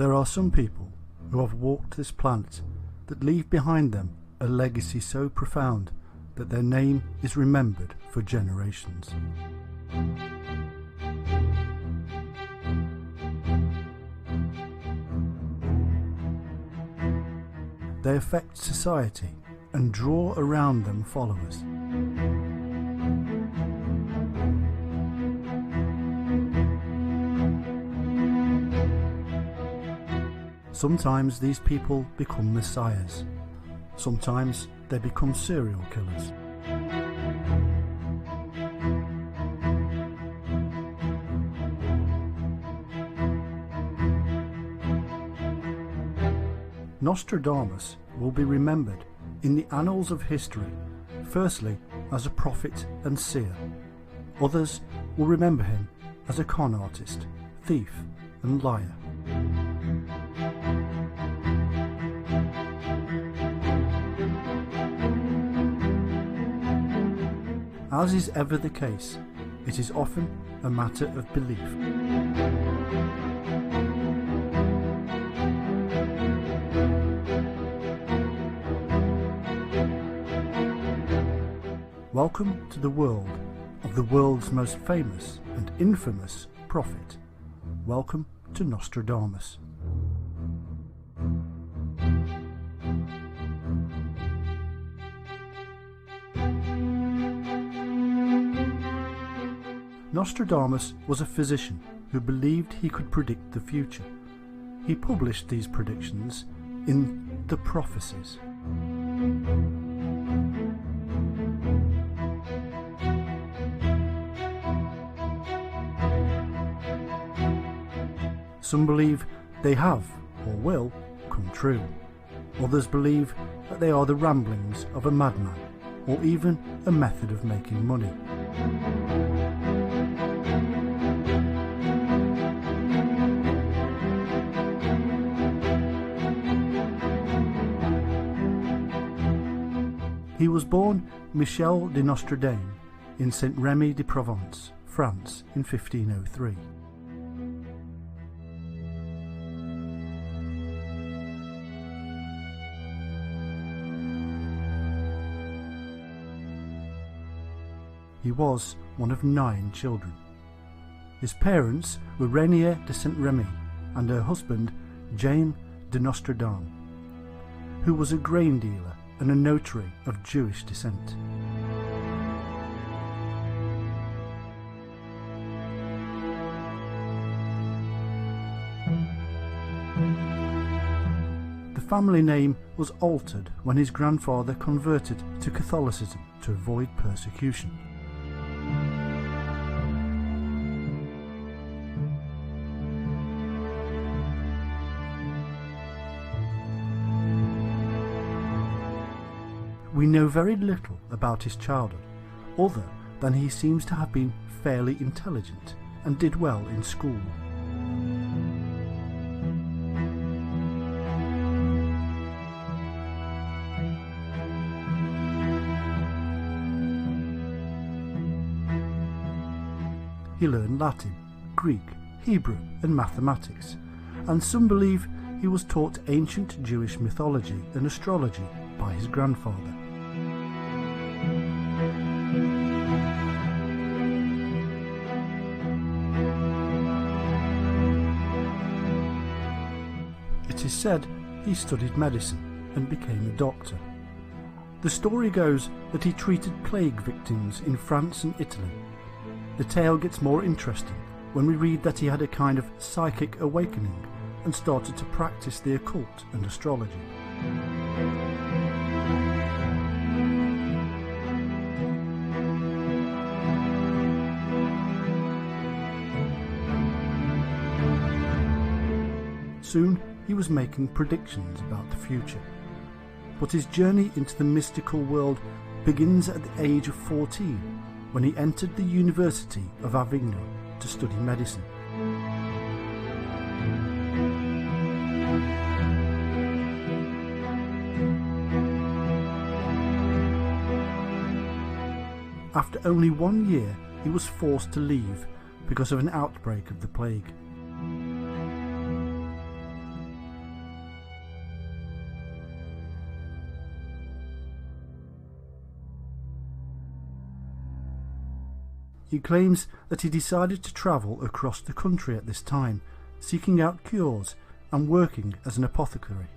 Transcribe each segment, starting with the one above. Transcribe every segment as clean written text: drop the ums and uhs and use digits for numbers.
There are some people who have walked this planet that leave behind them a legacy so profound that their name is remembered for generations. They affect society and draw around them followers. Sometimes these people become messiahs. Sometimes they become serial killers. Nostradamus will be remembered in the annals of history, firstly as a prophet and seer. Others will remember him as a con artist, thief and liar. As is ever the case, it is often a matter of belief. Welcome to the world of the world's most famous and infamous prophet. Welcome to Nostradamus. Nostradamus was a physician who believed he could predict the future. He published these predictions in the Prophecies. Some believe they have, or will, come true. Others believe that they are the ramblings of a madman, or even a method of making money. He was born Michel de Nostradamus in Saint-Rémy de Provence, France, in 1503. He was one of 9 children. His parents were Renier de Saint-Rémy and her husband James de Nostradamus, who was a grain dealer and a notary of Jewish descent. The family name was altered when his grandfather converted to Catholicism to avoid persecution. We know very little about his childhood, other than he seems to have been fairly intelligent and did well in school. He learned Latin, Greek, Hebrew and mathematics, and some believe he was taught ancient Jewish mythology and astrology by his grandfather. It is said he studied medicine and became a doctor. The story goes that he treated plague victims in France and Italy. The tale gets more interesting when we read that he had a kind of psychic awakening and started to practice the occult and astrology. Soon he was making predictions about the future. But his journey into the mystical world begins at the age of 14, when he entered the University of Avignon to study medicine. After only 1 year, he was forced to leave because of an outbreak of the plague. He claims that he decided to travel across the country at this time, seeking out cures and working as an apothecary.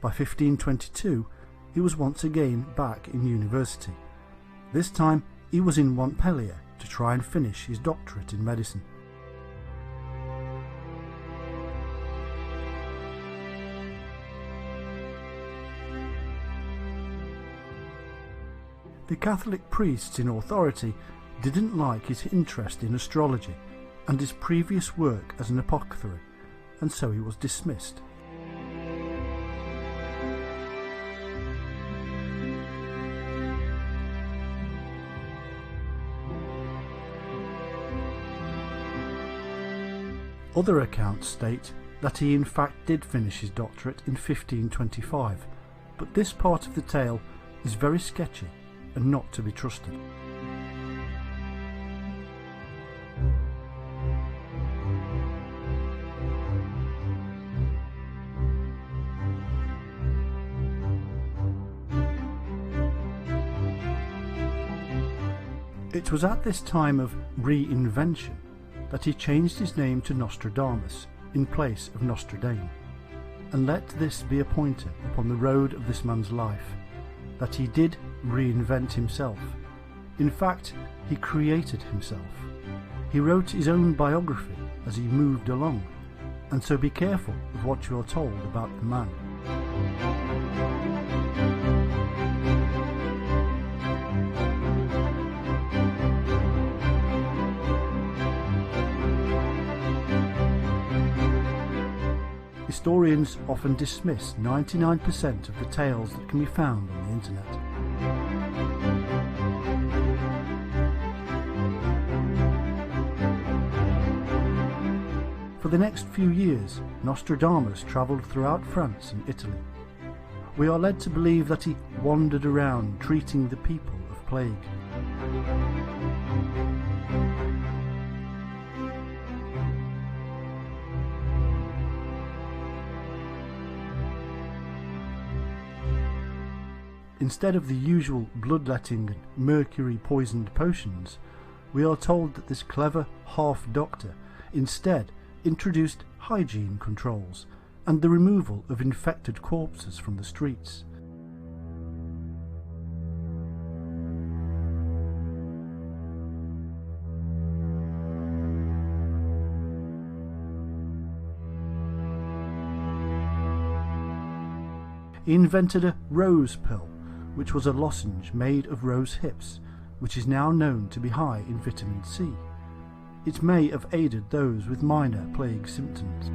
By 1522, he was once again back in university. This time he was in Montpellier to try and finish his doctorate in medicine. The Catholic priests in authority didn't like his interest in astrology and his previous work as an apothecary, and so he was dismissed. Other accounts state that he in fact did finish his doctorate in 1525, but this part of the tale is very sketchy and not to be trusted. It was at this time of reinvention that he changed his name to Nostradamus in place of Nostradame, and let this be a pointer upon the road of this man's life, that he did reinvent himself. In fact, he created himself. He wrote his own biography as he moved along, and so be careful of what you are told about the man. Historians often dismiss 99% of the tales that can be found on the internet. For the next few years, Nostradamus travelled throughout France and Italy. We are led to believe that he wandered around treating the people of plague. Instead of the usual bloodletting and mercury-poisoned potions, we are told that this clever half-doctor instead introduced hygiene controls and the removal of infected corpses from the streets. He invented a rose pill, which was a lozenge made of rose hips, which is now known to be high in vitamin C. It may have aided those with minor plague symptoms.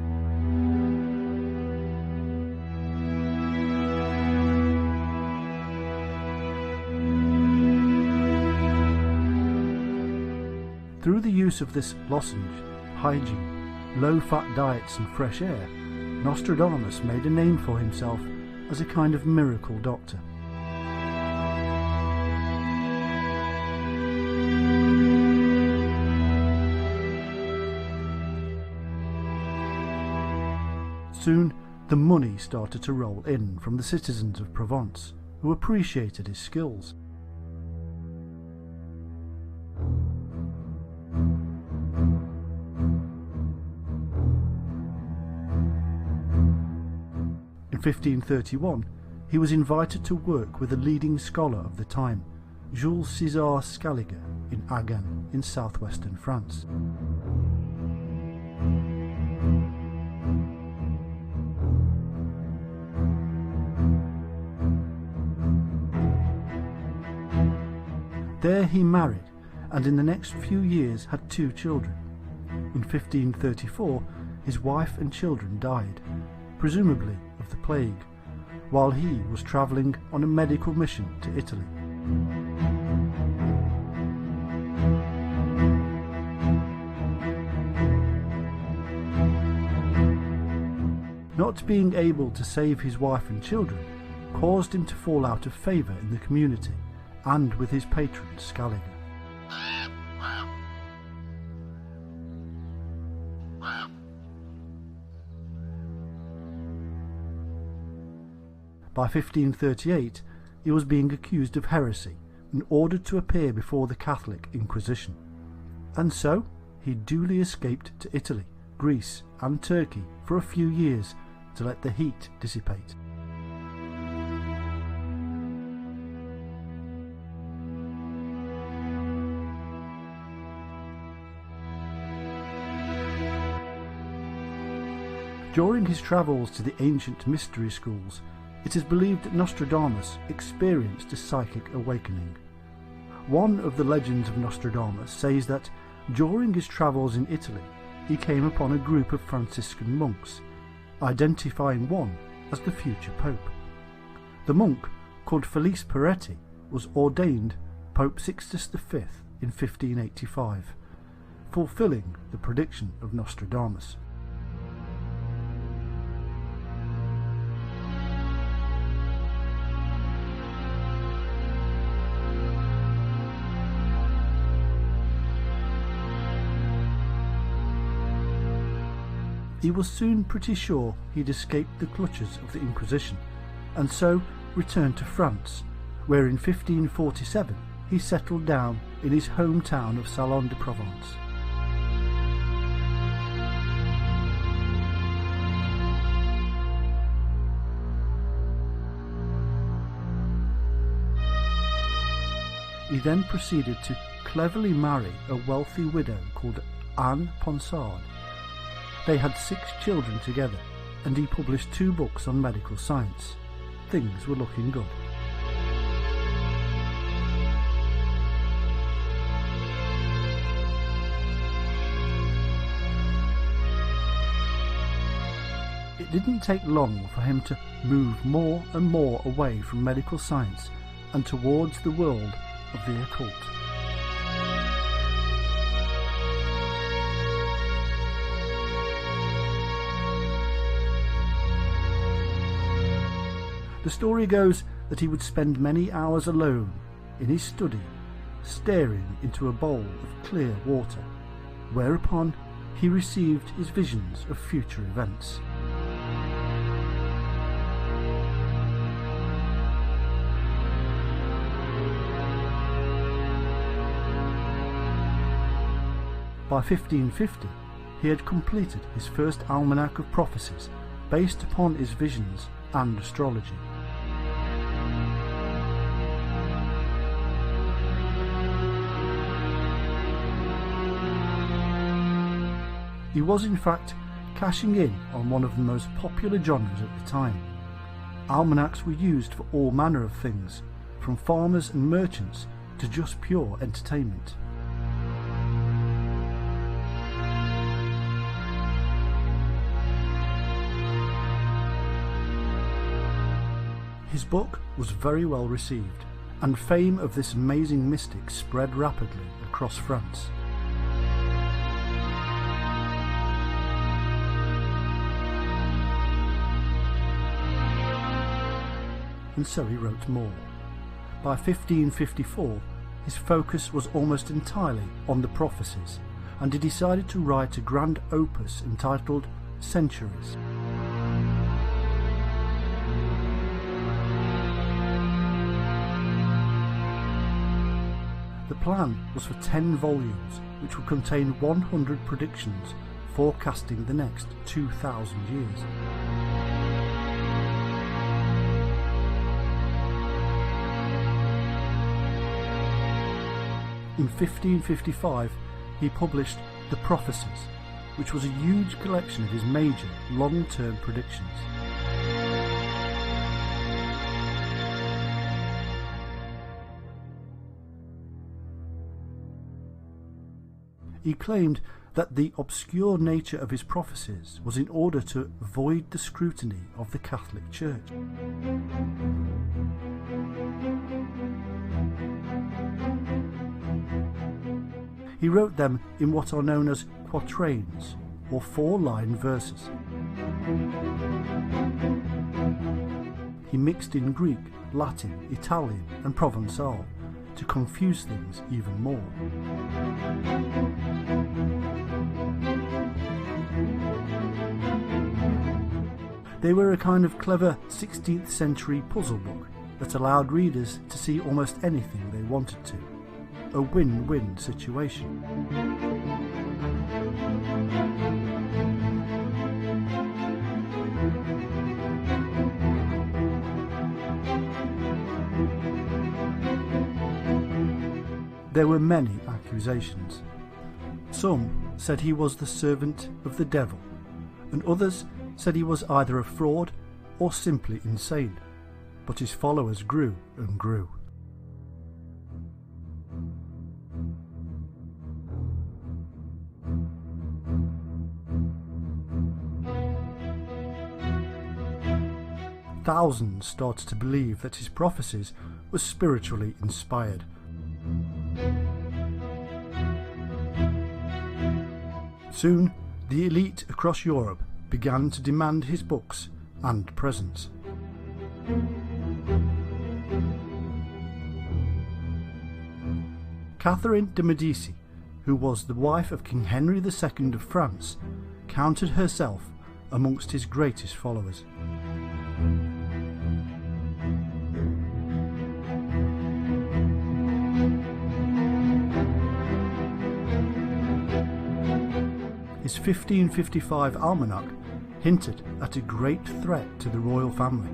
Through the use of this lozenge, hygiene, low-fat diets and fresh air, Nostradamus made a name for himself as a kind of miracle doctor. Soon, the money started to roll in from the citizens of Provence, who appreciated his skills. In 1531, he was invited to work with a leading scholar of the time, Jules César Scaliger, in Agen, in southwestern France. There he married, and in the next few years had 2 children. In 1534, his wife and children died, presumably of the plague, while he was travelling on a medical mission to Italy. Not being able to save his wife and children caused him to fall out of favour in the community and with his patron Scaliger. By 1538 he was being accused of heresy and ordered to appear before the Catholic Inquisition. And so he duly escaped to Italy, Greece and Turkey for a few years to let the heat dissipate. During his travels to the ancient mystery schools, it is believed that Nostradamus experienced a psychic awakening. One of the legends of Nostradamus says that during his travels in Italy, he came upon a group of Franciscan monks, identifying one as the future pope. The monk, called Felice Peretti, was ordained Pope Sixtus V in 1585, fulfilling the prediction of Nostradamus. He was soon pretty sure he'd escaped the clutches of the Inquisition, and so returned to France, where in 1547 he settled down in his hometown of Salon de Provence. He then proceeded to cleverly marry a wealthy widow called Anne Ponsard. They had 6 children together, and he published 2 books on medical science. Things were looking good. It didn't take long for him to move more and more away from medical science and towards the world of the occult. The story goes that he would spend many hours alone in his study, staring into a bowl of clear water, whereupon he received his visions of future events. By 1550, he had completed his first almanac of prophecies based upon his visions and astrology. He was in fact cashing in on one of the most popular genres at the time. Almanacs were used for all manner of things, from farmers and merchants to just pure entertainment. His book was very well received, and fame of this amazing mystic spread rapidly across France. And so he wrote more. By 1554, his focus was almost entirely on the prophecies, and he decided to write a grand opus entitled Centuries. The plan was for 10 volumes, which would contain 100 predictions forecasting the next 2,000 years. In 1555, he published The Prophecies, which was a huge collection of his major long-term predictions. He claimed that the obscure nature of his prophecies was in order to avoid the scrutiny of the Catholic Church. He wrote them in what are known as quatrains, or 4-line verses. He mixed in Greek, Latin, Italian and Provençal to confuse things even more. They were a kind of clever 16th century puzzle book that allowed readers to see almost anything they wanted to. A win-win situation. There were many accusations. Some said he was the servant of the devil, and others said he was either a fraud or simply insane, but his followers grew and grew. Thousands started to believe that his prophecies were spiritually inspired. Soon, the elite across Europe began to demand his books and presents. Catherine de' Medici, who was the wife of King Henry II of France, counted herself amongst his greatest followers. His 1555 almanac hinted at a great threat to the royal family,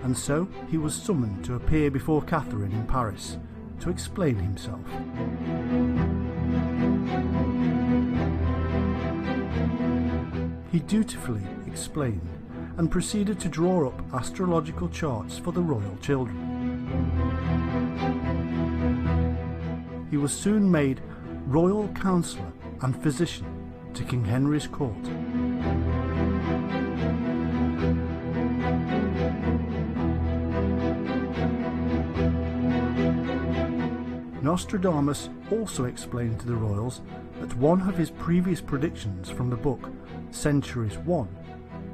and so he was summoned to appear before Catherine in Paris to explain himself. He dutifully explained and proceeded to draw up astrological charts for the royal children. He was soon made royal counsellor and physician to King Henry's court. Nostradamus also explained to the royals that one of his previous predictions from the book Centuries 1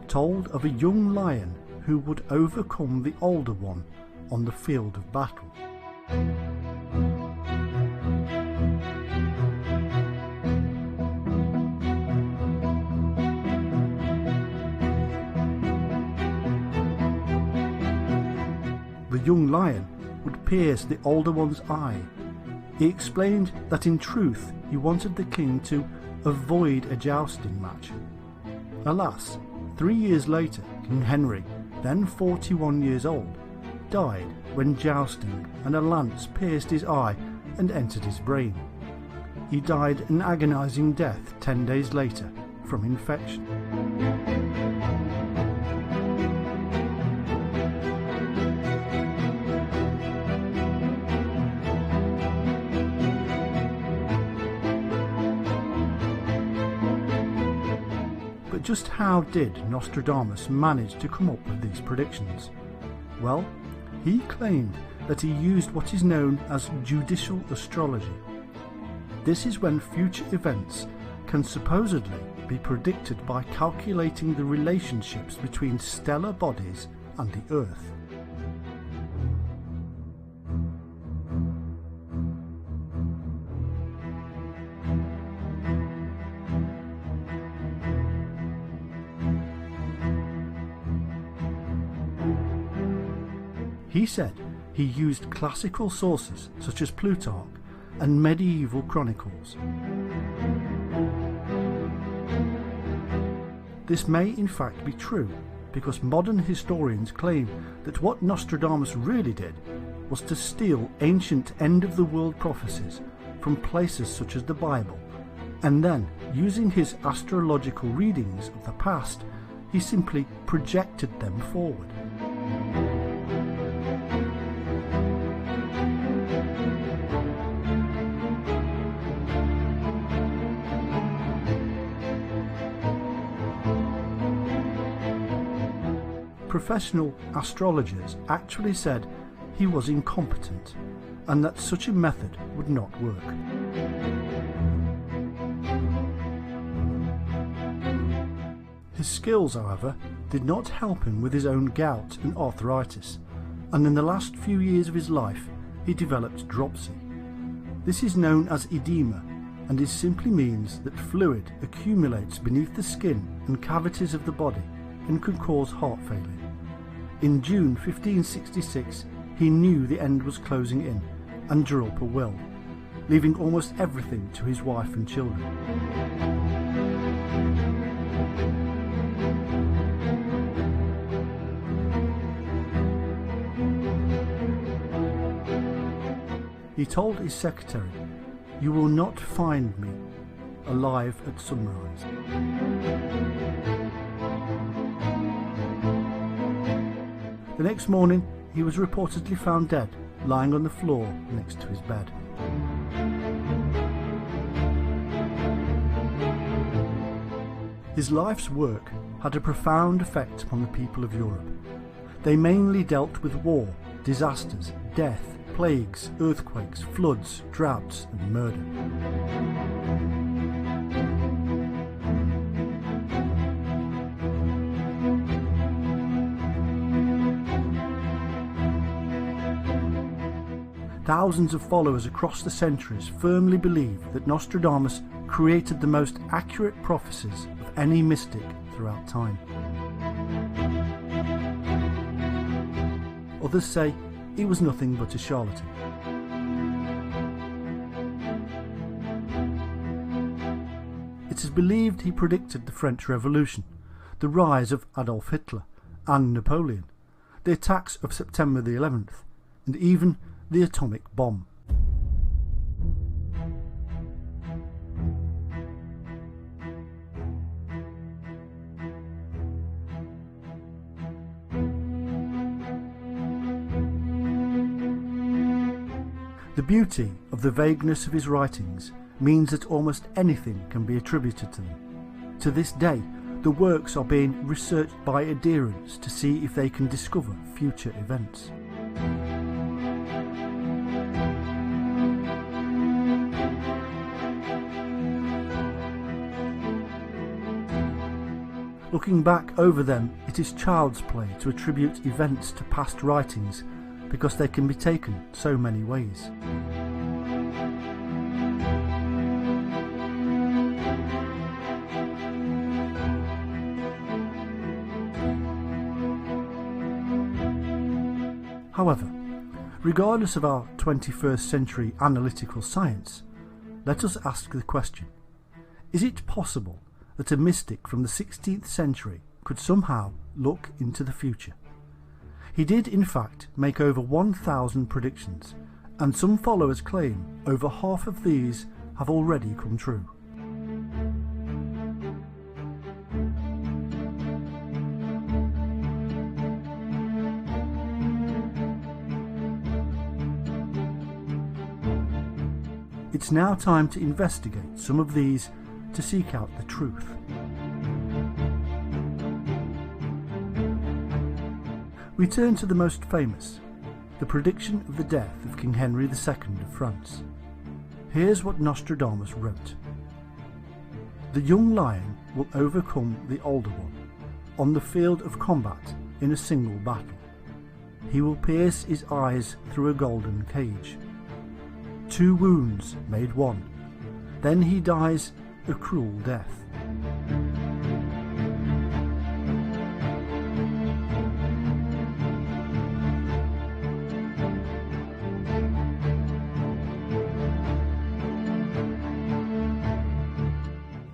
told of a young lion who would overcome the older one on the field of battle. The young lion would pierce the older one's eye. He explained that in truth he wanted the king to avoid a jousting match. Alas, 3 years later, King Henry, then 41 years old, died when jousting and a lance pierced his eye and entered his brain. He died an agonising death 10 days later from infection. But just how did Nostradamus manage to come up with these predictions? Well, he claimed that he used what is known as judicial astrology. This is when future events can supposedly be predicted by calculating the relationships between stellar bodies and the Earth. He said he used classical sources such as Plutarch and medieval chronicles. This may in fact be true, because modern historians claim that what Nostradamus really did was to steal ancient end-of-the-world prophecies from places such as the Bible, and then, using his astrological readings of the past, he simply projected them forward. Professional astrologers actually said he was incompetent and that such a method would not work. His skills, however, did not help him with his own gout and arthritis, and in the last few years of his life he developed dropsy. This is known as edema, and it simply means that fluid accumulates beneath the skin and cavities of the body and could cause heart failure. In June 1566, he knew the end was closing in and drew up a will, leaving almost everything to his wife and children. He told his secretary, "You will not find me alive at sunrise." The next morning, he was reportedly found dead, lying on the floor next to his bed. His life's work had a profound effect upon the people of Europe. They mainly dealt with war, disasters, death, plagues, earthquakes, floods, droughts, and murder. Thousands of followers across the centuries firmly believe that Nostradamus created the most accurate prophecies of any mystic throughout time. Others say he was nothing but a charlatan. It is believed he predicted the French Revolution, the rise of Adolf Hitler and Napoleon, the attacks of September the 11th, and even the atomic bomb. The beauty of the vagueness of his writings means that almost anything can be attributed to them. To this day, the works are being researched by adherents to see if they can discover future events. Looking back over them, it is child's play to attribute events to past writings because they can be taken so many ways. However, regardless of our 21st century analytical science, let us ask the question: is it possible that a mystic from the 16th century could somehow look into the future? He did in fact make over 1,000 predictions, and some followers claim over half of these have already come true. It's now time to investigate some of these to seek out the truth. We turn to the most famous, the prediction of the death of King Henry II of France. Here's what Nostradamus wrote: "The young lion will overcome the older one on the field of combat in a single battle. He will pierce his eyes through a golden cage. 2 wounds made 1. Then he dies a cruel death."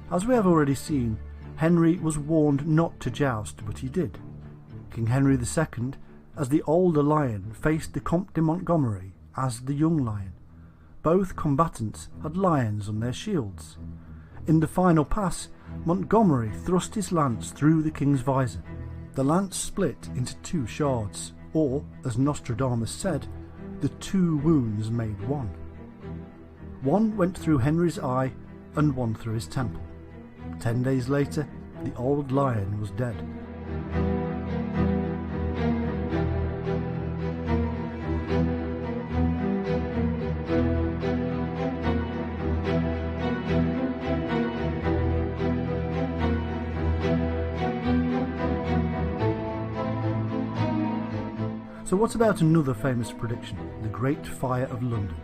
As we have already seen, Henry was warned not to joust, but he did. King Henry II, as the older lion, faced the Comte de Montgomery as the young lion. Both combatants had lions on their shields. In the final pass, Montgomery thrust his lance through the king's visor. The lance split into 2 shards, or, as Nostradamus said, the 2 wounds made 1. 1 went through Henry's eye and 1 through his temple. 10 days later, the old lion was dead. So what about another famous prediction, the Great Fire of London?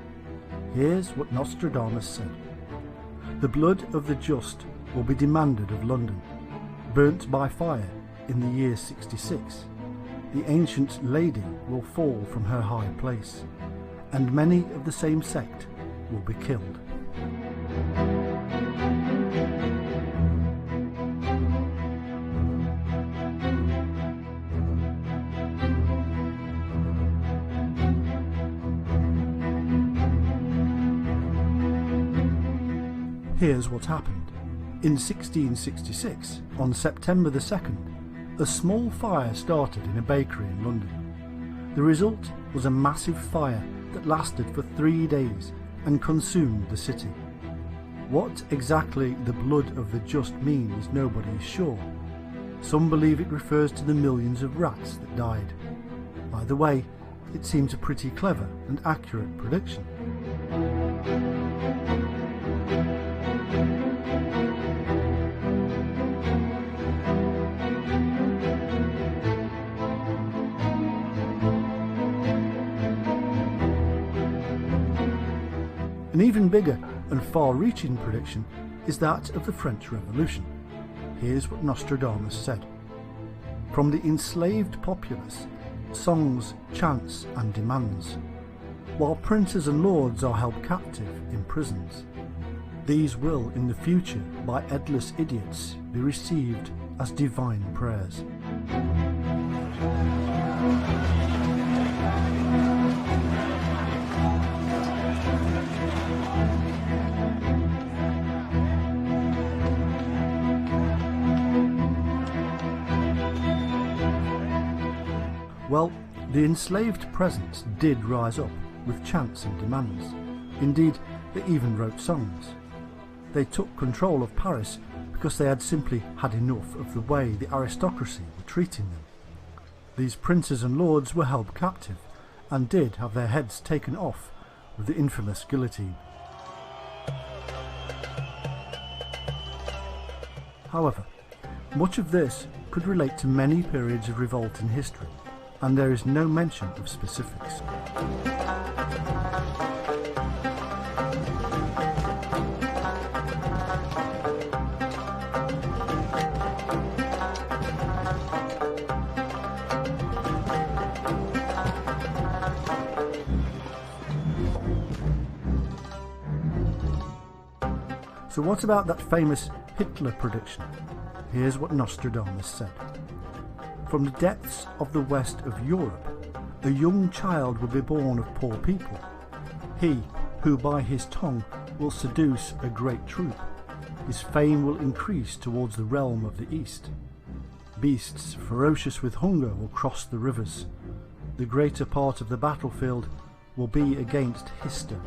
Here's what Nostradamus said: "The blood of the just will be demanded of London. Burnt by fire, in the year 66, the ancient lady will fall from her high place, and many of the same sect will be killed. Here's what happened. In 1666, on September the 2nd, a small fire started in a bakery in London. The result was a massive fire that lasted for 3 days and consumed the city. What exactly the blood of the just means, nobody is sure. Some believe it refers to the millions of rats that died. Either way, it seems a pretty clever and accurate prediction. An even bigger and far-reaching prediction is that of the French Revolution. Here's what Nostradamus said. From the enslaved populace, songs, chants and demands, while princes and lords are held captive in prisons. These will, in the future, by headless idiots, be received as divine prayers. Well, the enslaved peasants did rise up with chants and demands. Indeed, they even wrote songs. They took control of Paris because they had simply had enough of the way the aristocracy were treating them. These princes and lords were held captive and did have their heads taken off with the infamous guillotine. However, much of this could relate to many periods of revolt in history, and there is no mention of specifics. So what about that famous Hitler prediction? Here's what Nostradamus said. From the depths of the west of Europe, a young child will be born of poor people. He, who by his tongue will seduce a great troop. His fame will increase towards the realm of the east. Beasts ferocious with hunger will cross the rivers. The greater part of the battlefield will be against Hister.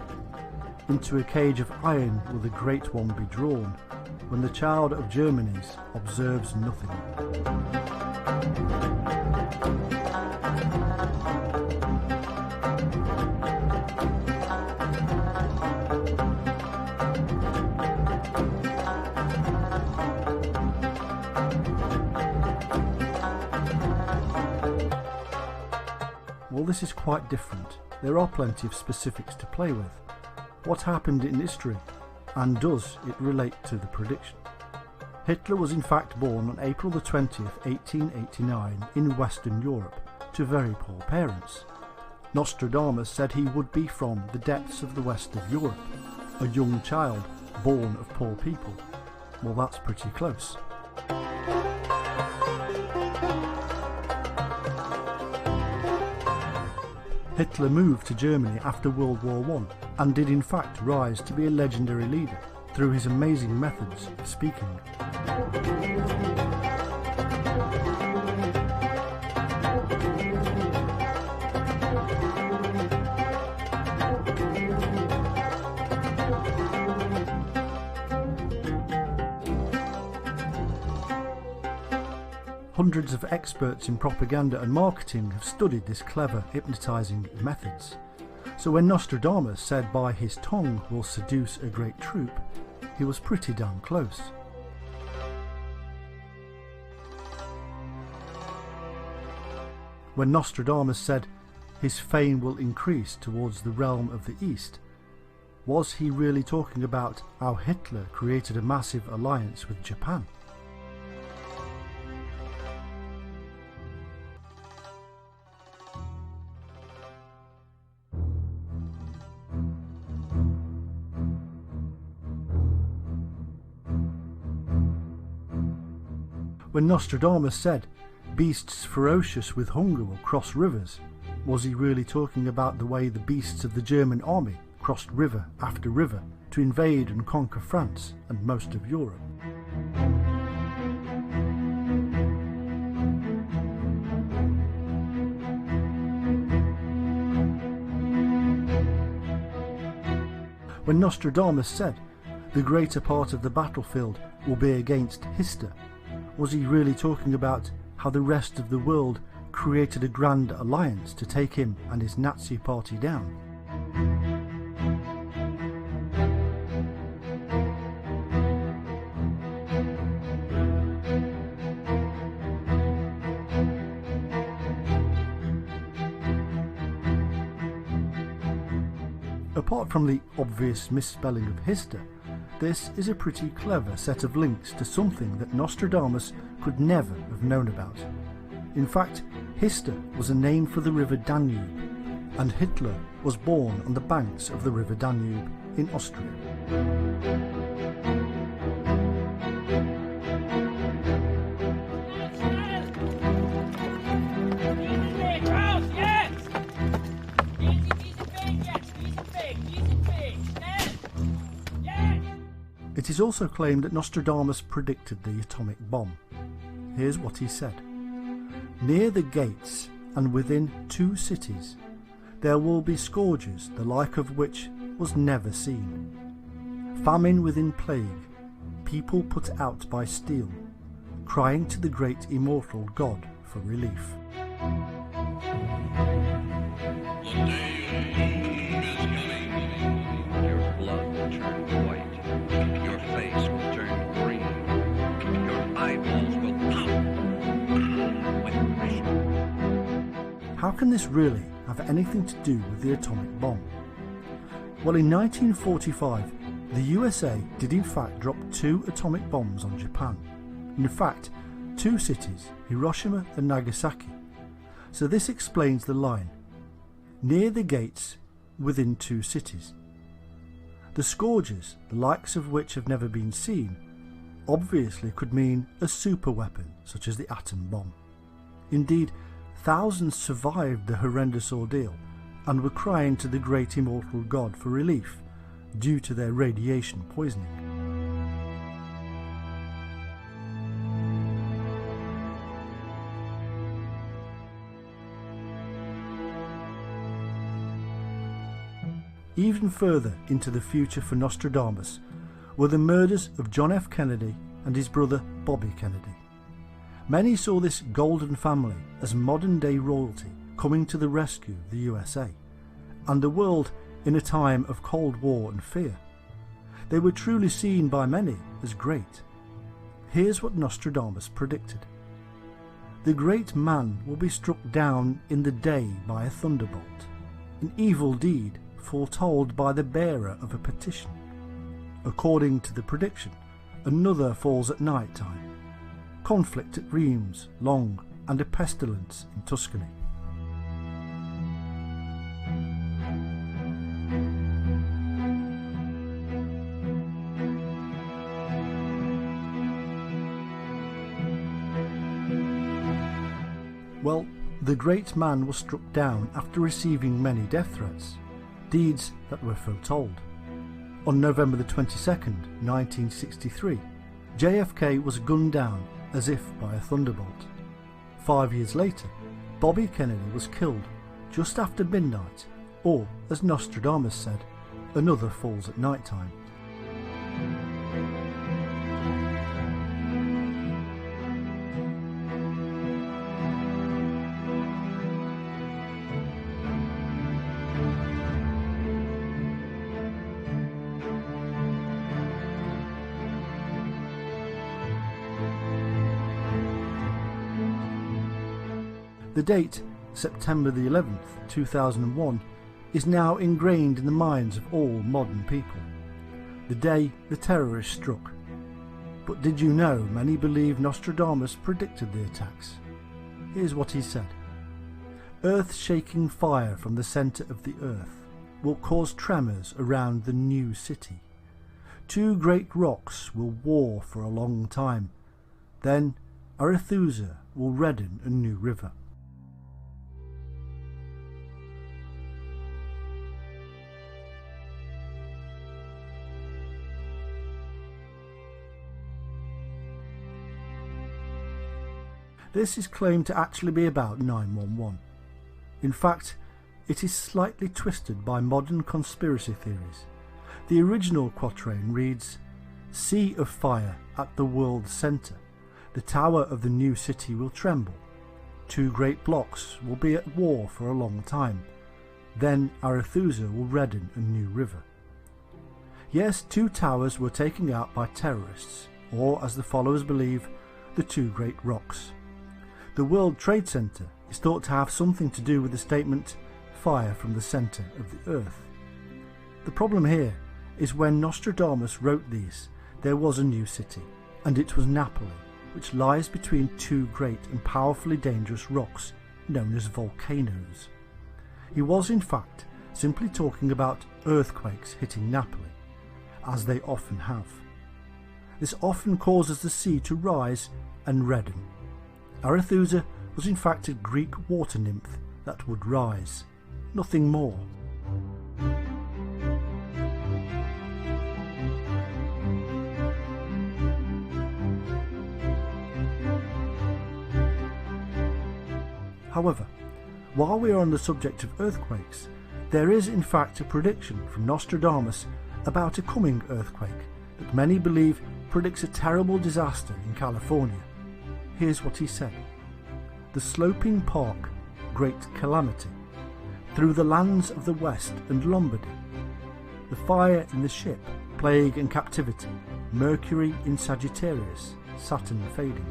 Into a cage of iron will the great one be drawn, when the child of Germany's observes nothing. Well, this is quite different. There are plenty of specifics to play with. What happened in history, and does it relate to the prediction? Hitler was in fact born on April the 20th, 1889 in Western Europe to very poor parents. Nostradamus said he would be from the depths of the west of Europe, a young child born of poor people. Well, that's pretty close. Hitler moved to Germany after World War I and did in fact rise to be a legendary leader through his amazing methods of speaking. Hundreds of experts in propaganda and marketing have studied this clever hypnotizing methods. So when Nostradamus said by his tongue will seduce a great troop, he was pretty damn close. When Nostradamus said his fame will increase towards the realm of the East, was he really talking about how Hitler created a massive alliance with Japan? When Nostradamus said, "Beasts ferocious with hunger will cross rivers," was he really talking about the way the beasts of the German army crossed river after river to invade and conquer France and most of Europe? When Nostradamus said, "The greater part of the battlefield will be against Hister," was he really talking about how the rest of the world created a grand alliance to take him and his Nazi party down? Apart from the obvious misspelling of Hister, this is a pretty clever set of links to something that Nostradamus could never have known about. In fact, Hister was a name for the river Danube, and Hitler was born on the banks of the river Danube in Austria. It is also claimed that Nostradamus predicted the atomic bomb. Here's what he said. "Near the gates and within 2 cities there will be scourges the like of which was never seen. Famine within plague, people put out by steel, crying to the great immortal God for relief." How can this really have anything to do with the atomic bomb? Well, in 1945, the USA did in fact drop 2 atomic bombs on Japan. In fact, 2 cities, Hiroshima and Nagasaki. So this explains the line, "Near the gates, within 2 cities." The scourges, the likes of which have never been seen, obviously could mean a super weapon such as the atom bomb. Indeed, thousands survived the horrendous ordeal and were crying to the great immortal God for relief due to their radiation poisoning. Even further into the future for Nostradamus were the murders of John F. Kennedy and his brother Bobby Kennedy. Many saw this golden family as modern-day royalty coming to the rescue of the USA, and the world in a time of Cold War and fear. They were truly seen by many as great. Here's what Nostradamus predicted. "The great man will be struck down in the day by a thunderbolt, an evil deed foretold by the bearer of a petition. According to the prediction, another falls at night time. Conflict at Rheims, long, and a pestilence in Tuscany." Well, the great man was struck down after receiving many death threats, deeds that were foretold. On November the 22nd, 1963, JFK was gunned down as if by a thunderbolt. 5 years later, Bobby Kennedy was killed just after midnight, or, as Nostradamus said, another falls at night time. The date, September the 11th, 2001, is now ingrained in the minds of all modern people. The day the terrorists struck. But did you know many believe Nostradamus predicted the attacks? Here's what he said. "Earth-shaking fire from the centre of the earth will cause tremors around the new city. 2 great rocks will war for a long time. Then Arethusa will redden a new river. This is claimed to actually be about 911. In fact, it is slightly twisted by modern conspiracy theories. The original quatrain reads, "Sea of fire at the world's centre, the tower of the new city will tremble. Two great blocks will be at war for a long time. Then Arethusa will redden a new river." Yes, two towers were taken out by terrorists, or as the followers believe, the two great rocks. The World Trade Center is thought to have something to do with the statement, "fire from the centre of the earth." The problem here is when Nostradamus wrote these, there was a new city, and it was Napoli, which lies between two great and powerfully dangerous rocks known as volcanoes. He was in fact simply talking about earthquakes hitting Napoli, as they often have. This often causes the sea to rise and redden. Arethusa was in fact a Greek water nymph that would rise, nothing more. However, while we are on the subject of earthquakes, there is in fact a prediction from Nostradamus about a coming earthquake that many believe predicts a terrible disaster in California. Here's what he said: "The sloping park, great calamity, through the lands of the west and Lombardy. The fire in the ship, plague and captivity, Mercury in Sagittarius, Saturn fading."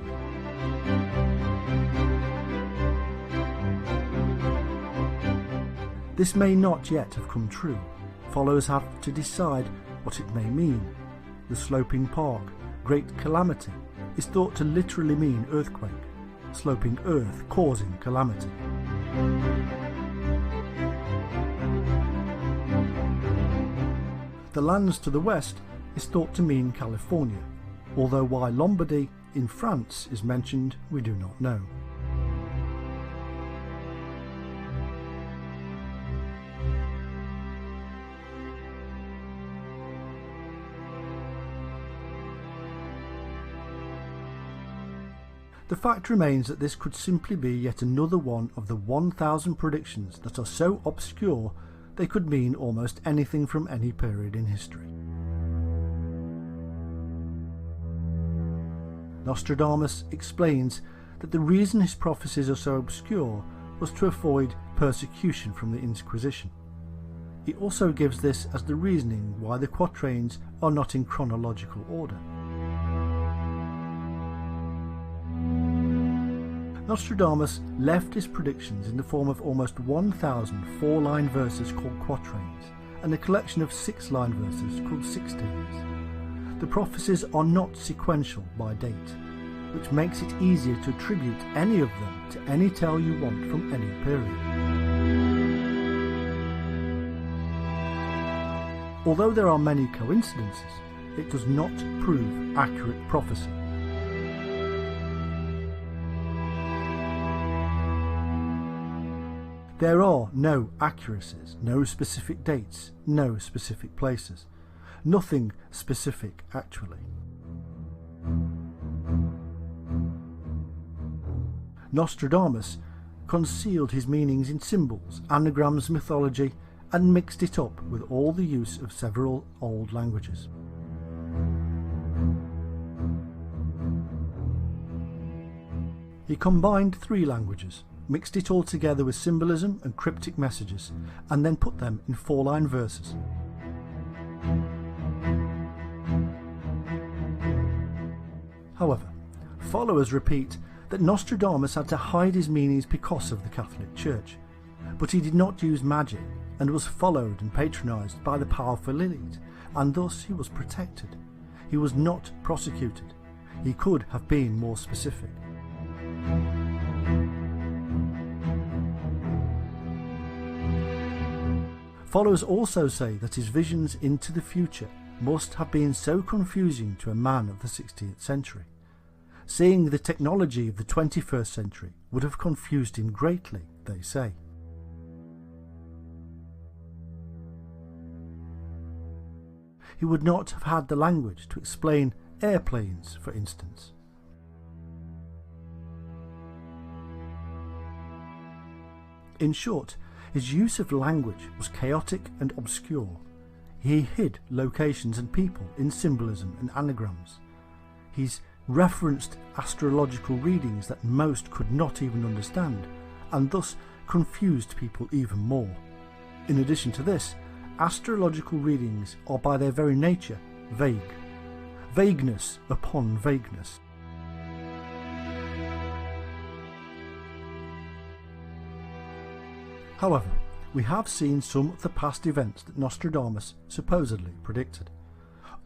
This may not yet have come true. Followers have to decide what it may mean. The sloping park, great calamity, is thought to literally mean earthquake, sloping earth causing calamity. The lands to the west is thought to mean California, although why Lombardy in France is mentioned we do not know. The fact remains that this could simply be yet another one of the 1,000 predictions that are so obscure they could mean almost anything from any period in history. Nostradamus explains that the reason his prophecies are so obscure was to avoid persecution from the Inquisition. He also gives this as the reasoning why the quatrains are not in chronological order. Nostradamus left his predictions in the form of almost 1,000 four-line verses called quatrains and a collection of six-line verses called sixteens. The prophecies are not sequential by date, which makes it easier to attribute any of them to any tale you want from any period. Although there are many coincidences, it does not prove accurate prophecy. There are no accuracies, no specific dates, no specific places. Nothing specific, actually. Nostradamus concealed his meanings in symbols, anagrams, mythology, and mixed it up with all the use of several old languages. He combined three languages, mixed it all together with symbolism and cryptic messages, and then put them in four-line verses. However, followers repeat that Nostradamus had to hide his meanings because of the Catholic Church, but he did not use magic and was followed and patronised by the powerful elite, and thus he was protected. He was not prosecuted. He could have been more specific. Followers also say that his visions into the future must have been so confusing to a man of the 16th century. Seeing the technology of the 21st century would have confused him greatly, they say. He would not have had the language to explain airplanes, for instance. In short, his use of language was chaotic and obscure. He hid locations and people in symbolism and anagrams. He's referenced astrological readings that most could not even understand, and thus confused people even more. In addition to this, astrological readings are by their very nature vague. Vagueness upon vagueness. However, we have seen some of the past events that Nostradamus supposedly predicted.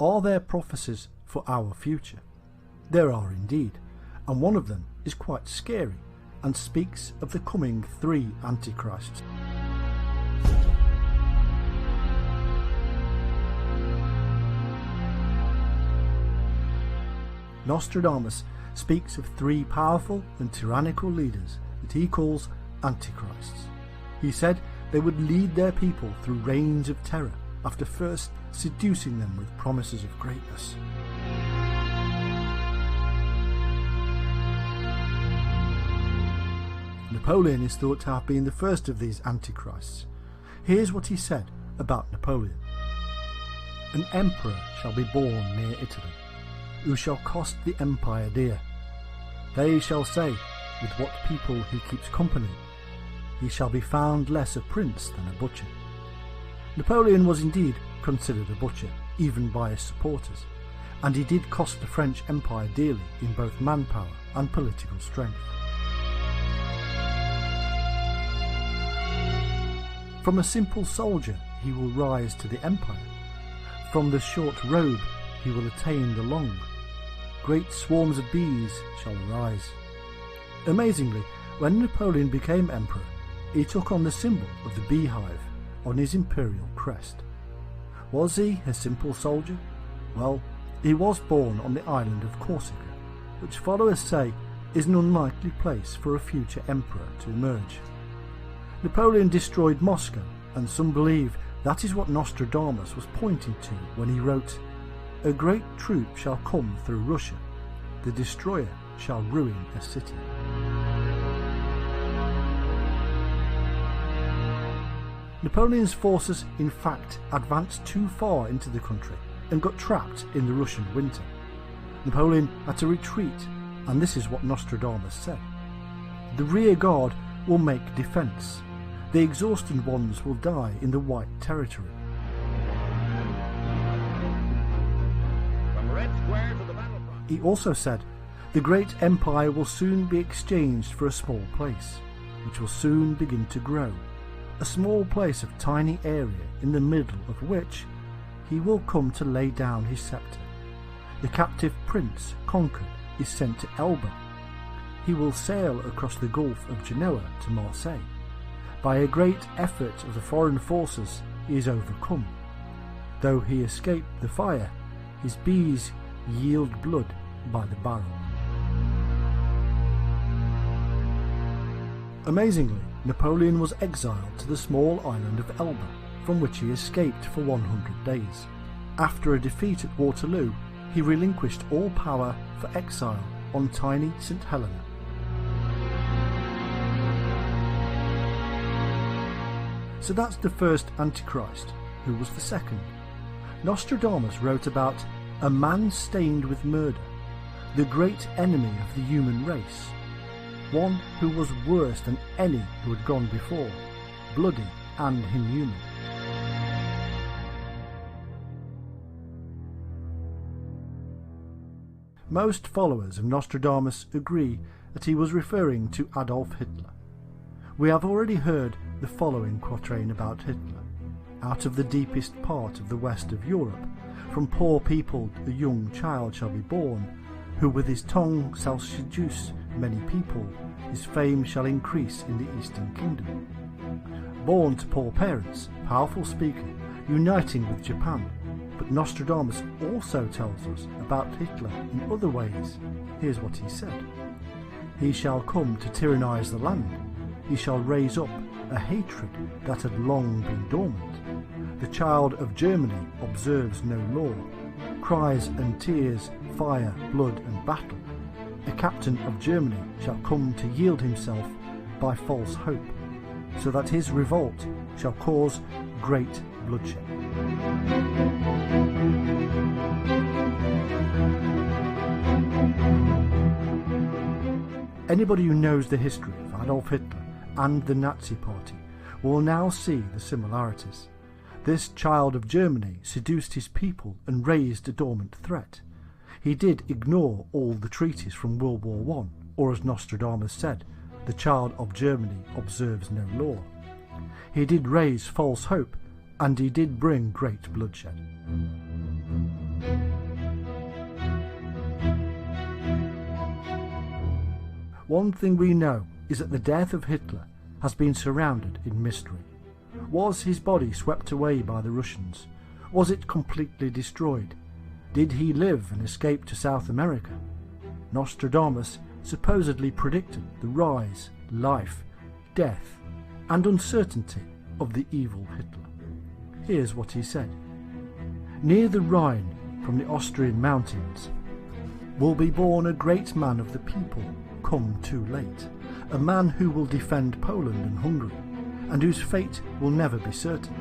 Are there prophecies for our future? There are indeed, and one of them is quite scary and speaks of the coming 3 Antichrists. Nostradamus speaks of 3 powerful and tyrannical leaders that he calls Antichrists. He said they would lead their people through reigns of terror after first seducing them with promises of greatness. Napoleon is thought to have been the first of these Antichrists. Here's what he said about Napoleon. An emperor shall be born near Italy, who shall cost the empire dear. They shall say, with what people he keeps company, he shall be found less a prince than a butcher. Napoleon was indeed considered a butcher, even by his supporters, and he did cost the French Empire dearly in both manpower and political strength. From a simple soldier he will rise to the empire. From the short robe he will attain the long. Great swarms of bees shall arise. Amazingly, when Napoleon became emperor, he took on the symbol of the beehive on his imperial crest. Was he a simple soldier? Well, he was born on the island of Corsica, which followers say is an unlikely place for a future emperor to emerge. Napoleon destroyed Moscow, and some believe that is what Nostradamus was pointing to when he wrote, "A great troop shall come through Russia. The destroyer shall ruin a city." Napoleon's forces in fact advanced too far into the country and got trapped in the Russian winter. Napoleon had to retreat, and this is what Nostradamus said. The rear guard will make defence. The exhausted ones will die in the White Territory. From Red Square to the battlefront. He also said, the great empire will soon be exchanged for a small place, which will soon begin to grow. A small place of tiny area in the middle of which he will come to lay down his sceptre. The captive prince, conquered, is sent to Elba. He will sail across the Gulf of Genoa to Marseille. By a great effort of the foreign forces he is overcome. Though he escaped the fire, his bees yield blood by the barrel. Amazingly, Napoleon was exiled to the small island of Elba, from which he escaped for 100 days. After a defeat at Waterloo, he relinquished all power for exile on tiny St. Helena. So that's the first Antichrist. Who was the second? Nostradamus wrote about a man stained with murder, the great enemy of the human race, one who was worse than any who had gone before, bloody and inhuman. Most followers of Nostradamus agree that he was referring to Adolf Hitler. We have already heard the following quatrain about Hitler. Out of the deepest part of the west of Europe, from poor people a young child shall be born, who with his tongue shall seduce many people, his fame shall increase in the Eastern Kingdom. Born to poor parents, powerful speaker, uniting with Japan, But Nostradamus also tells us about Hitler in other ways. Here's what he said. He shall come to tyrannize the land. He shall raise up a hatred that had long been dormant. The child of Germany observes no law. Cries and tears, fire, blood and battle. A captain of Germany shall come to yield himself by false hope, so that his revolt shall cause great bloodshed. Anybody who knows the history of Adolf Hitler and the Nazi Party will now see the similarities. This child of Germany seduced his people and raised a dormant threat. He did ignore all the treaties from World War I, or as Nostradamus said, the child of Germany observes no law. He did raise false hope, and he did bring great bloodshed. One thing we know is that the death of Hitler has been surrounded in mystery. Was his body swept away by the Russians? Was it completely destroyed? Did he live and escape to South America? Nostradamus supposedly predicted the rise, life, death, and uncertainty of the evil Hitler. Here's what he said. Near the Rhine, from the Austrian mountains, will be born a great man of the people, come too late, a man who will defend Poland and Hungary, and whose fate will never be certain.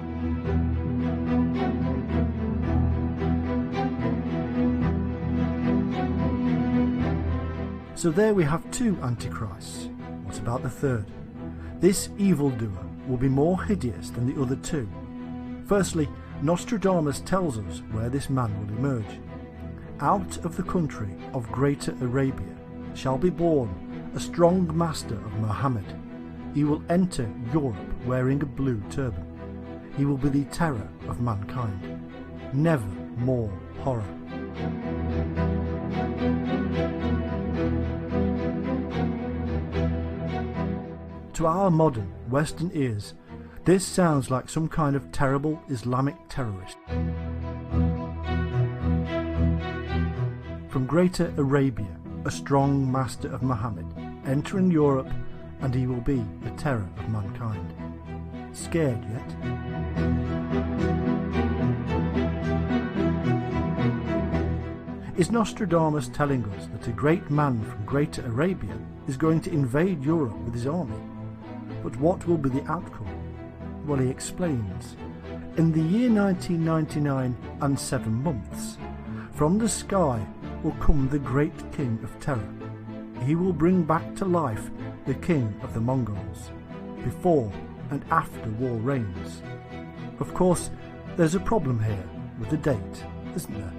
So there we have two Antichrists. What about the third? This evildoer will be more hideous than the other two. Firstly, Nostradamus tells us where this man will emerge. Out of the country of Greater Arabia shall be born a strong master of Muhammad. He will enter Europe wearing a blue turban. He will be the terror of mankind. Never more horror. To our modern Western ears, this sounds like some kind of terrible Islamic terrorist. From Greater Arabia, a strong master of Muhammad, entering Europe, and he will be the terror of mankind. Scared yet? Is Nostradamus telling us that a great man from Greater Arabia is going to invade Europe with his army? But what will be the outcome? Well, he explains. In the year 1999 and 7 months, from the sky will come the great king of terror. He will bring back to life the king of the Mongols, before and after war reigns. Of course, there's a problem here with the date, isn't there?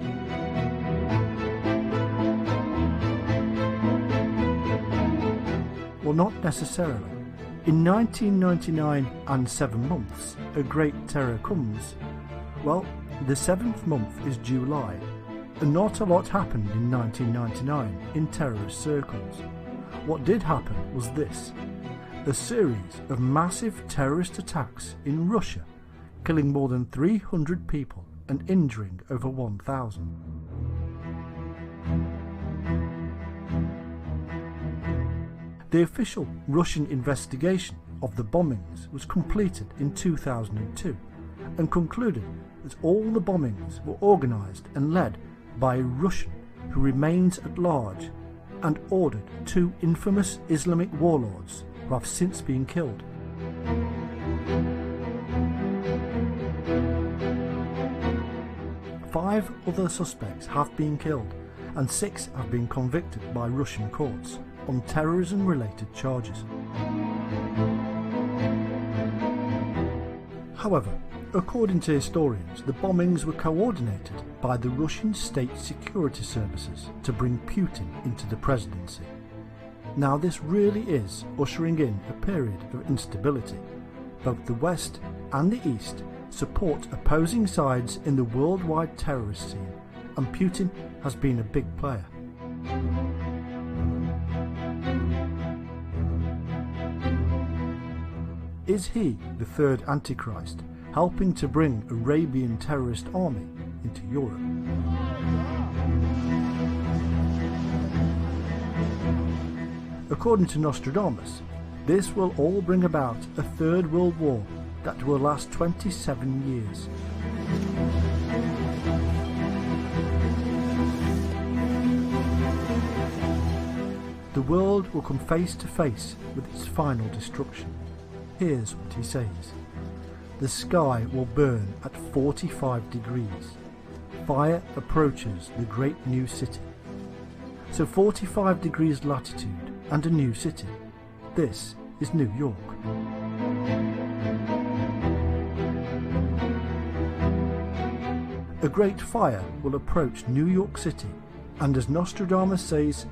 Well, not necessarily. In 1999 and 7 months, a great terror comes. Well, the 7th month is July, and not a lot happened in 1999 in terrorist circles. What did happen was this: a series of massive terrorist attacks in Russia, killing more than 300 people and injuring over 1,000. The official Russian investigation of the bombings was completed in 2002 and concluded that all the bombings were organised and led by a Russian who remains at large, and ordered 2 infamous Islamic warlords who have since been killed. Five other suspects have been killed and 6 have been convicted by Russian courts on terrorism-related charges. However, according to historians, the bombings were coordinated by the Russian state security services to bring Putin into the presidency. Now this really is ushering in a period of instability. Both the West and the East support opposing sides in the worldwide terrorist scene, and Putin has been a big player. Is he, the third Antichrist, helping to bring Arabian terrorist army into Europe. According to Nostradamus, this will all bring about a Third World War that will last 27 years. The world will come face to face with its final destruction. Here's what he says. The sky will burn at 45 degrees. Fire approaches the great new city. So 45 degrees latitude and a new city. This is New York. A great fire will approach New York City, and as Nostradamus says,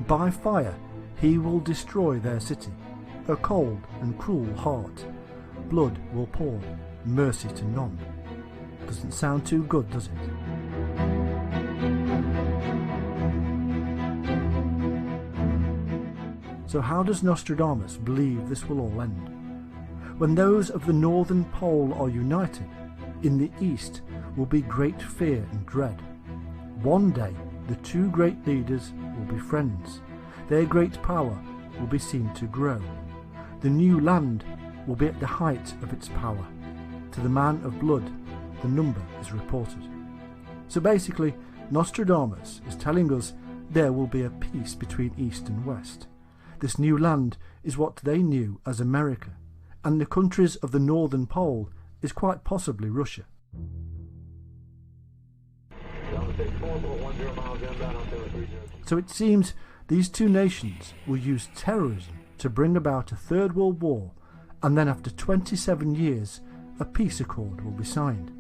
by fire he will destroy their city. A cold and cruel heart. Blood will pour, mercy to none. Doesn't sound too good, does it? So how does Nostradamus believe this will all end? When those of the northern pole are united, in the east will be great fear and dread. One day the two great leaders will be friends. Their great power will be seen to grow. The new land will be at the height of its power. To the man of blood, the number is reported. So basically, Nostradamus is telling us there will be a peace between East and West. This new land is what they knew as America, and the countries of the Northern Pole is quite possibly Russia. So it seems these two nations will use terrorism to bring about a Third World War, and then after 27 years a peace accord will be signed.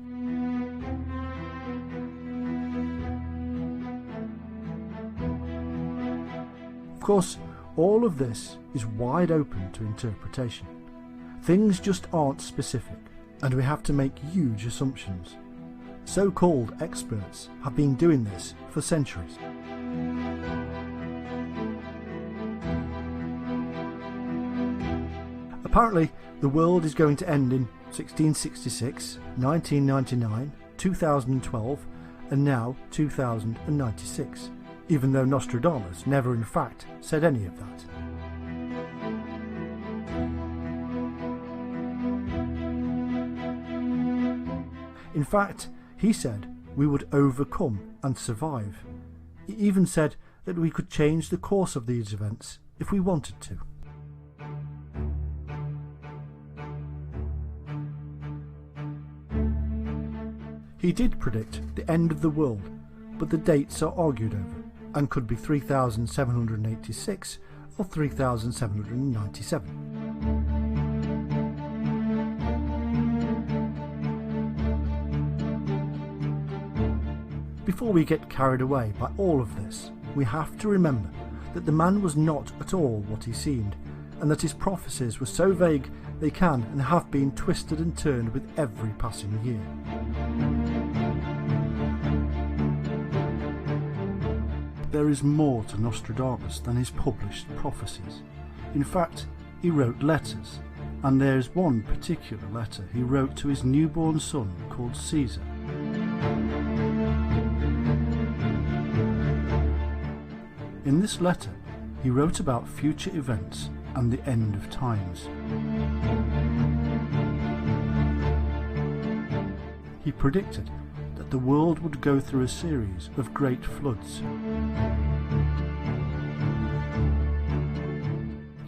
Of course, all of this is wide open to interpretation. Things just aren't specific, and we have to make huge assumptions. So-called experts have been doing this for centuries. Apparently, the world is going to end in 1666, 1999, 2012, and now 2096, even though Nostradamus never in fact said any of that. In fact, he said we would overcome and survive. He even said that we could change the course of these events if we wanted to. He did predict the end of the world, but the dates are argued over, and could be 3786 or 3797. Before we get carried away by all of this, we have to remember that the man was not at all what he seemed, and that his prophecies were so vague they can and have been twisted and turned with every passing year. There is more to Nostradamus than his published prophecies. In fact, he wrote letters, and there is one particular letter he wrote to his newborn son called Caesar. In this letter, he wrote about future events and the end of times. He predicted that the world would go through a series of great floods.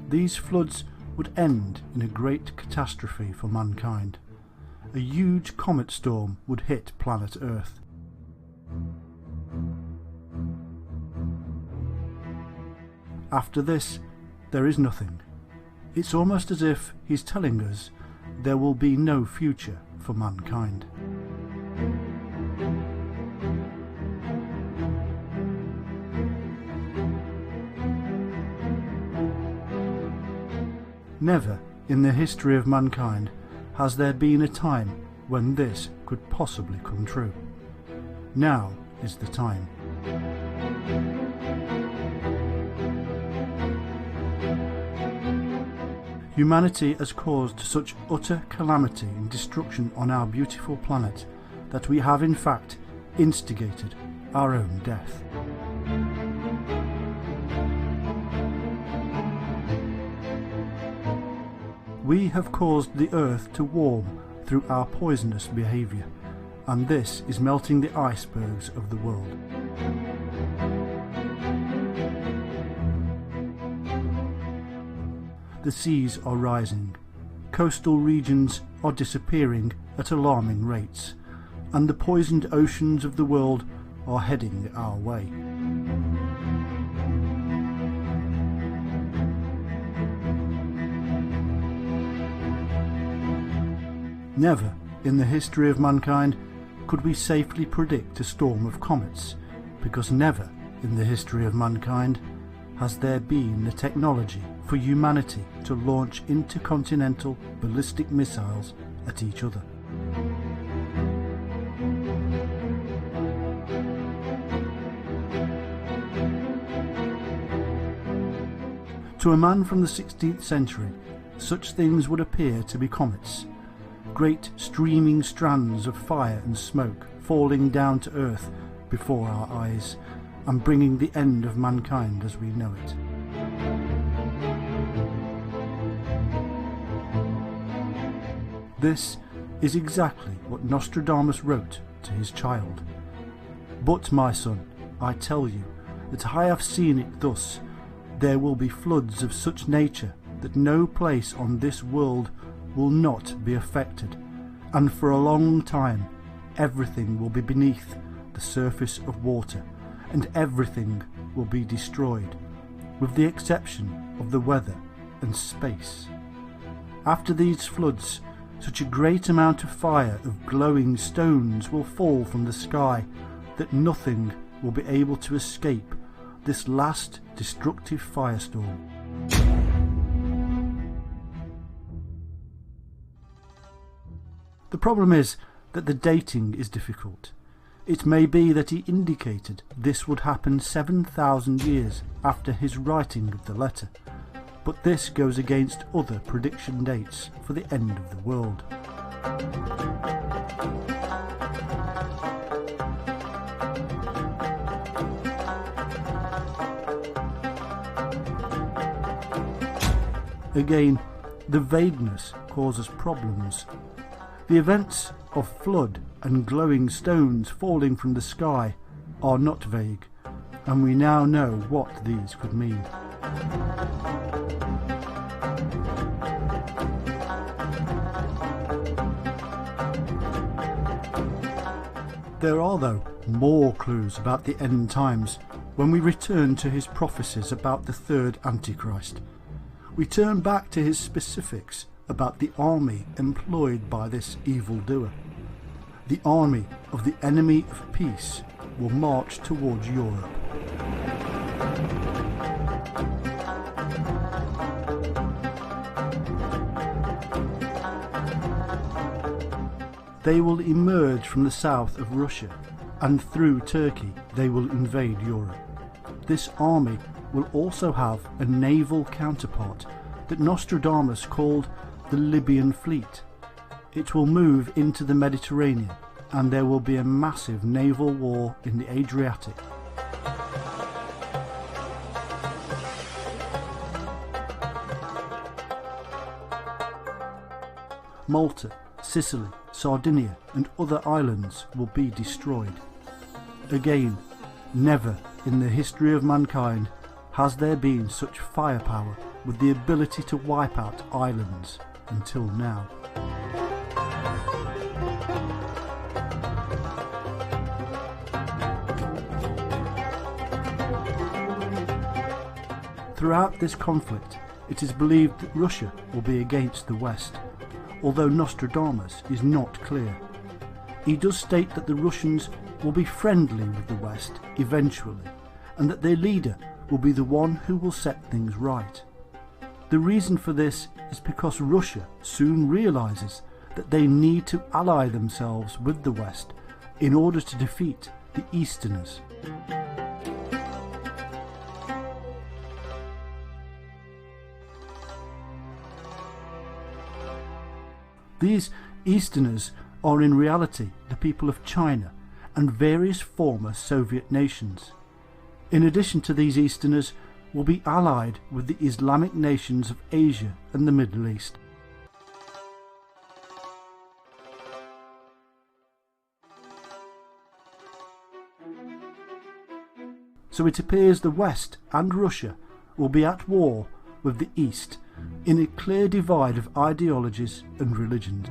These floods would end in a great catastrophe for mankind. A huge comet storm would hit planet Earth. After this, there is nothing. It's almost as if he's telling us there will be no future for mankind. Never in the history of mankind has there been a time when this could possibly come true. Now is the time. Humanity has caused such utter calamity and destruction on our beautiful planet that we have in fact instigated our own death. We have caused the earth to warm through our poisonous behaviour, and this is melting the icebergs of the world. The seas are rising, coastal regions are disappearing at alarming rates, and the poisoned oceans of the world are heading our way. Never in the history of mankind could we safely predict a storm of comets, because never in the history of mankind has there been the technology for humanity to launch intercontinental ballistic missiles at each other. To a man from the 16th century, such things would appear to be comets, great streaming strands of fire and smoke falling down to earth before our eyes and bringing the end of mankind as we know it. This is exactly what Nostradamus wrote to his child. But, my son, I tell you that I have seen it thus. There will be floods of such nature that no place on this world will not be affected, and for a long time everything will be beneath the surface of water, and everything will be destroyed, with the exception of the weather and space. After these floods, such a great amount of fire of glowing stones will fall from the sky that nothing will be able to escape this last destructive firestorm. The problem is that the dating is difficult. It may be that he indicated this would happen 7,000 years after his writing of the letter, but this goes against other prediction dates for the end of the world. Again, the vagueness causes problems. The events of flood and glowing stones falling from the sky are not vague, and we now know what these could mean. There are, though, more clues about the end times when we return to his prophecies about the third Antichrist. We turn back to his specifics about the army employed by this evildoer. The army of the enemy of peace will march towards Europe. They will emerge from the south of Russia, and through Turkey they will invade Europe. This army will also have a naval counterpart that Nostradamus called the Libyan fleet. It will move into the Mediterranean, and there will be a massive naval war in the Adriatic. Malta, Sicily, Sardinia and other islands will be destroyed. Again, never in the history of mankind has there been such firepower with the ability to wipe out islands until now. Throughout this conflict, it is believed that Russia will be against the West, although Nostradamus is not clear. He does state that the Russians will be friendly with the West eventually, and that their leader will be the one who will set things right. The reason for this is because Russia soon realises that they need to ally themselves with the West in order to defeat the Easterners. These Easterners are in reality the people of China, and various former Soviet nations. In addition to these Easterners, will be allied with the Islamic nations of Asia and the Middle East. So it appears the West and Russia will be at war with the East in a clear divide of ideologies and religions.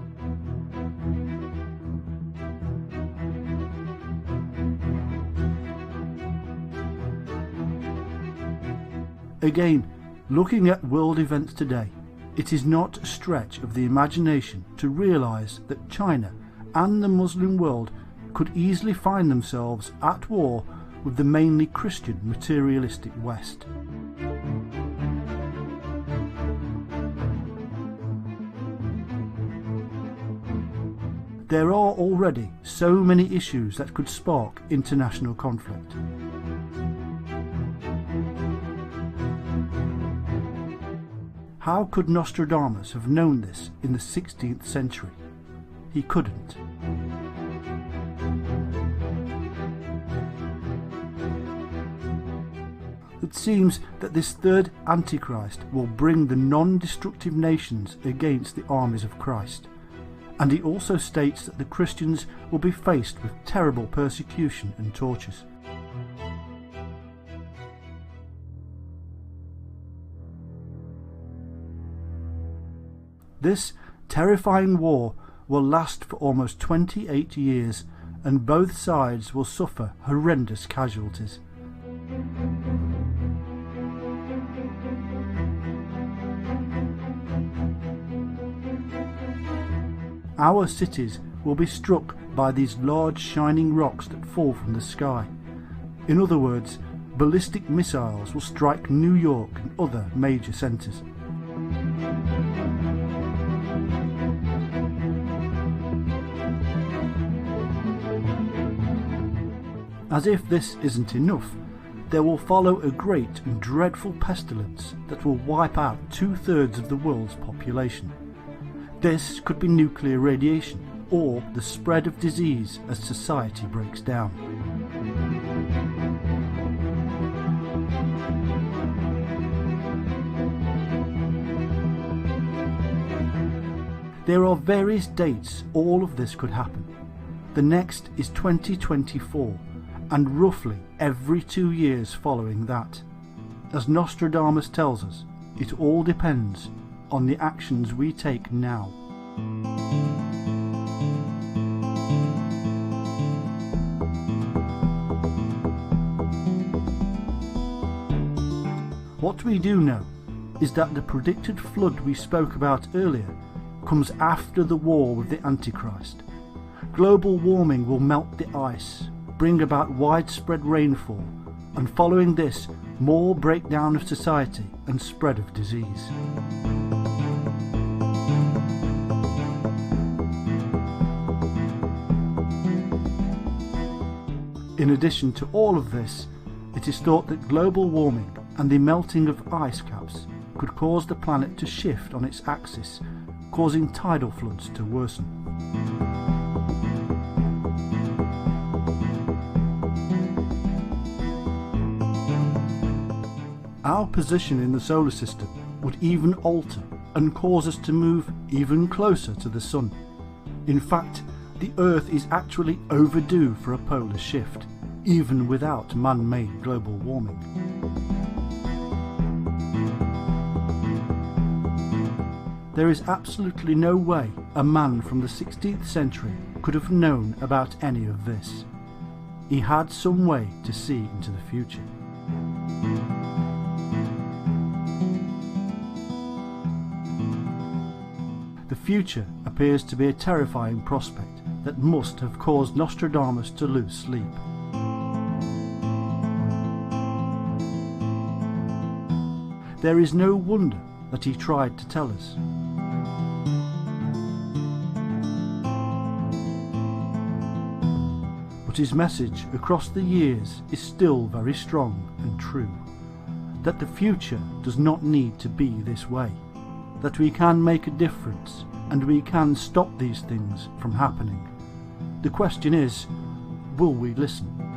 Again, looking at world events today, it is not a stretch of the imagination to realise that China and the Muslim world could easily find themselves at war with the mainly Christian materialistic West. There are already so many issues that could spark international conflict. How could Nostradamus have known this in the 16th century? He couldn't. It seems that this third Antichrist will bring the non-destructive nations against the armies of Christ, and he also states that the Christians will be faced with terrible persecution and tortures. This terrifying war will last for almost 28 years, and both sides will suffer horrendous casualties. Our cities will be struck by these large shining rocks that fall from the sky. In other words, ballistic missiles will strike New York and other major centres. As if this isn't enough, there will follow a great and dreadful pestilence that will wipe out 2/3 of the world's population. This could be nuclear radiation or the spread of disease as society breaks down. There are various dates all of this could happen. The next is 2024, and roughly every 2 years following that. As Nostradamus tells us, it all depends on the actions we take now. What we do know is that the predicted flood we spoke about earlier comes after the war with the Antichrist. Global warming will melt the ice, bring about widespread rainfall, and following this, more breakdown of society and spread of disease. In addition to all of this, it is thought that global warming and the melting of ice caps could cause the planet to shift on its axis, causing tidal floods to worsen. Our position in the solar system would even alter and cause us to move even closer to the Sun. In fact, the Earth is actually overdue for a polar shift, even without man-made global warming. There is absolutely no way a man from the 16th century could have known about any of this. He had some way to see into the future. The future appears to be a terrifying prospect that must have caused Nostradamus to lose sleep. There is no wonder that he tried to tell us. But his message across the years is still very strong and true, that the future does not need to be this way, that we can make a difference and we can stop these things from happening. The question is, will we listen?